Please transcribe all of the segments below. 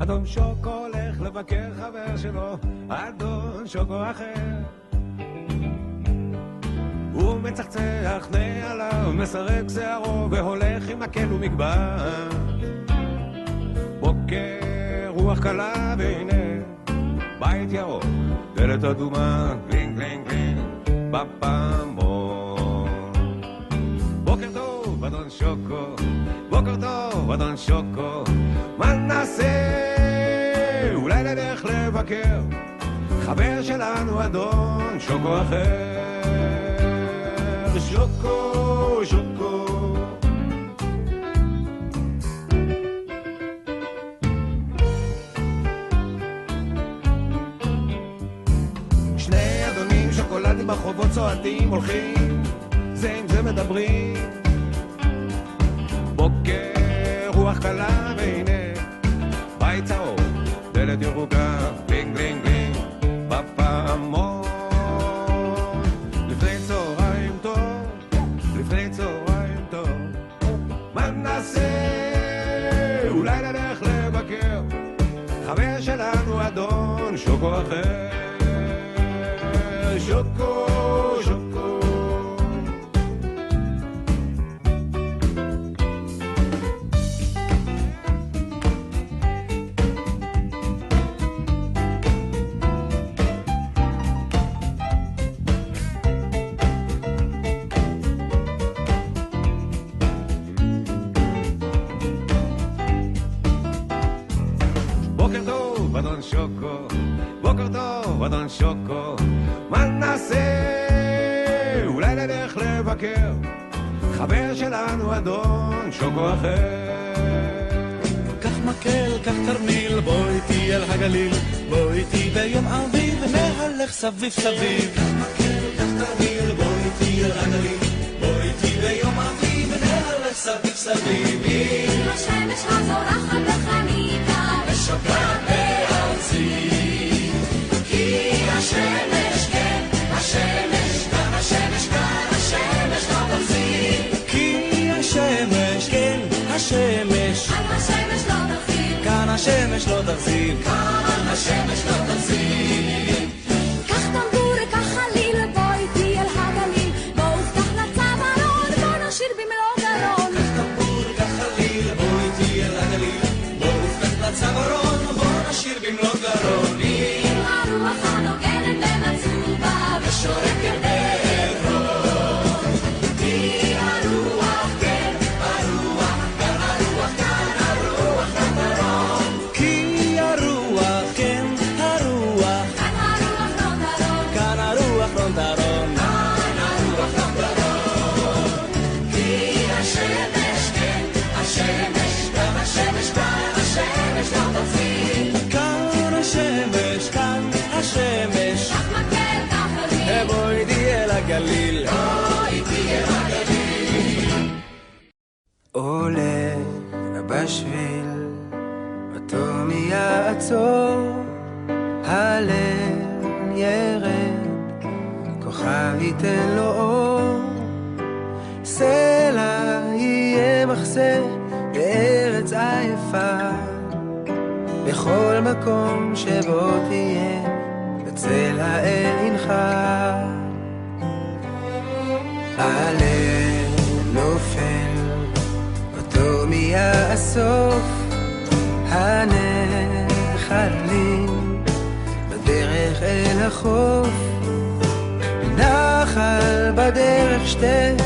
אדון שוקו הולך לבקר חבר שלו, אדון שוקו אחר. הוא מצחצח נעליו, מסרק שערו והולך עם מקל ומגבר. בוקר רוח קלה והנה בית ירוק, דלת אדומה, גלינג גלינג גלינג בפעמון. בוקר טוב אדון שוקו, בוקר טוב אדון שוקו, מה נעשה? אולי נלך לבקר חבר שלנו אדון שוקו אחר. שוקו שוקו שני אדונים שוקולדים ברחובות צועדים הולכים זה עם זה מדברים. בוקר רוח קלה והנה בית צהוב, דלת ירוקה, גלינג גלינג גלינג בפעמון. לפני צהריים טוב, לפני צהריים טוב, מה נעשה? אולי נלך לבקר חבר שלנו אדון שוקו אחר. שוקו שוקו בוקר טוב אדון שוקו, בוקר טוב אדון שוקו, מה נעשה? אולי נלך לבקר חבר שלנו אדון שוקו אחר. קח מקל, קח תרמיל, בוא איתי אל הגליל, בוא איתי ביום אביב נהלך סביב סביב. קח מקל, קח תרמיל, בוא איתי אל הגליל, בוא איתי ביום אביב נהלך סביב סביב. השמש הזורחת בחניקה ושוקעת בארצי, כי השמש כן, השמש כאן, השמש כאן, השמש לא תפסיק. כי השמש, כן, השמש, כאן השמש לא תפסיק, כאן השמש לא תחזיק, כאן השמש לא תפסיק. קח טמבור, קח חליל, בוא איתי אל הגליל, בוא ופתח לצווארון, בוא נשיר במלוא גרון. קח טמבור, קח חליל, בוא איתי אל הגליל, בוא ופתח לצווארון, בוא נשיר במלוא גרון. עם הרוח הנוגנת בין הצובה ושורקת בעברון, כי הרוח כן, הרוח כאן, הרוח כאן, הרוח כאן דרום. כי הרוח, כן, הרוח, כאן הרוח לא דרום, כאן הרוח לא דרום. כאן הרוח לא דרום. כי השמש כן, השמש כאן, השמש כאן, השמש לא תפסיק. כאן השמש, כאן השמש, קח מקל, קח חליל, בוא איתי אל הגליל. בוא איתי אל הגליל. עולה בשביל, אותו מי יעצור, הלב ירד, כוכב ייתן לו אור, סלע יהיה מחסה בארץ עייפה, בכל מקום שבו תהיה, בצל האל ינחה. הלב נופל, אותו מי יאסוף, הנחלים בדרך אל החוף, נחל בדרך שתה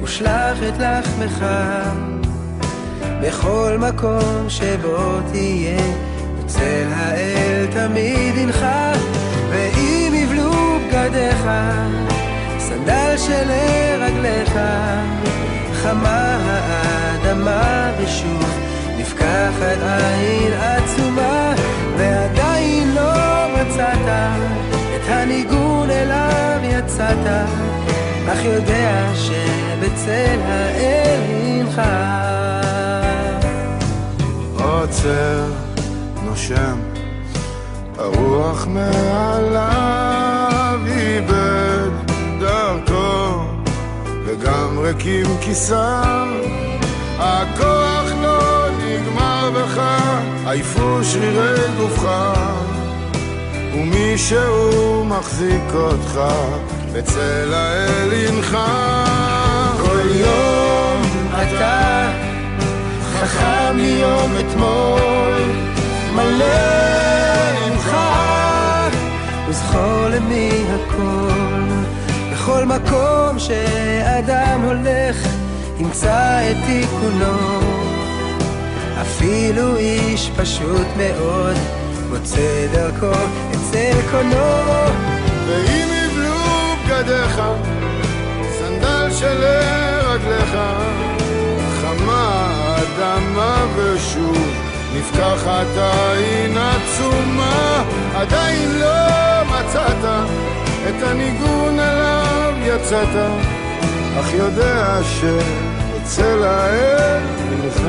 ושלח את לחמך, בכל מקום שבו תהיה, בצל האל תמיד ינחה. ואם יבלו בגדיך, סנדל שלרגליך, חמה האדמה ושוב נפקחת עין עצומה, ועדיין לא מצאת את הניגון אליו יצאת, אך יודע שבצל האל ינחה. עוצר, נושם, הרוח מעליו איבד דרכו, וגם ריקים כיסיו, הכוח לא נגמר בך, עייפו שרירי גופך, ומישהו מחזיק אותך בצל האל ינך. כל יום אתה חכם מיום אתמול, מלא ממך וזכור למי הכל. בכל מקום שאדם הולך ימצא את תיקונו, אפילו איש פשוט מאוד מוצא דרכו אצל קונו. ואם יבלו בגדיך, סנדל של רגליך, חמה אדמה ושוב נפקחת עין עצומה, עדיין לא מצאת את הניגון עליו יצאת, אך יודע שאצל האל ממך.